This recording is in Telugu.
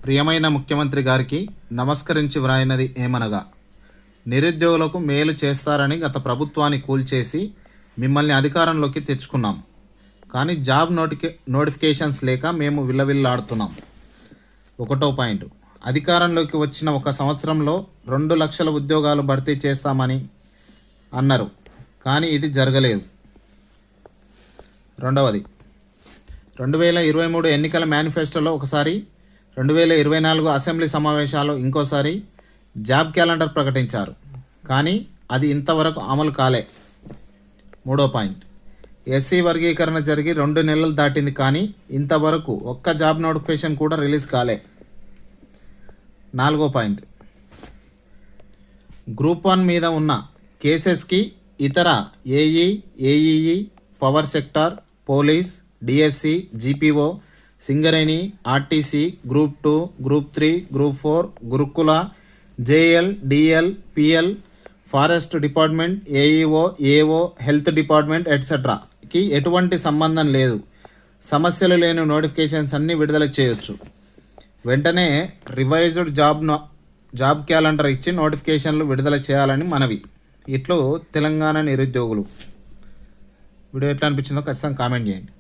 ప్రియమైన ముఖ్యమంత్రి గారికి నమస్కరించి వ్రాయినది ఏమనగా, నిరుద్యోగులకు మేలు చేస్తారని గత ప్రభుత్వాన్ని కూల్చేసి మిమ్మల్ని అధికారంలోకి తెచ్చుకున్నాం. కానీ జాబ్ నోటిఫికేషన్స్ లేక మేము విల్లవిల్లాడుతున్నాం. 1వ పాయింట్, అధికారంలోకి వచ్చిన 1 సంవత్సరంలో 2 లక్షల ఉద్యోగాలు భర్తీ చేస్తామని అన్నారు, కానీ ఇది జరగలేదు. 2వది, 2023 ఎన్నికల మేనిఫెస్టోలో ఒకసారి, 2024 అసెంబ్లీ సమావేశాల్లో ఇంకోసారి జాబ్ క్యాలెండర్ ప్రకటించారు, కానీ అది ఇంతవరకు అమలు కాలే. 3వ పాయింట్, ఎస్సీ వర్గీకరణ జరిగి 2 నెలలు దాటింది, కానీ ఇంతవరకు ఒక్క జాబ్ నోటిఫికేషన్ కూడా రిలీజ్ కాలే. 4వ పాయింట్, గ్రూప్ 1 మీద ఉన్న కేసెస్కి ఇతర AEE, power sector, police, DSC, GPO, Singareni, RTC, group 2, group 3, group 4, Gurukula, JL, DL, PL, forest department, AEO, AO, health department ఎట్సెట్రాకి ఎటువంటి సంబంధం లేదు. సమస్యలు లేని నోటిఫికేషన్స్ అన్నీ విడుదల చేయొచ్చు. వెంటనే రివైజ్డ్ జాబ్ క్యాలెండర్ ఇచ్చి నోటిఫికేషన్లు విడుదల చేయాలని మనవి. ఇట్లు తెలంగాణ నిరుద్యోగులు. వీడియో ఎట్లా అనిపించిందో ఖచ్చితంగా కామెంట్ చేయండి.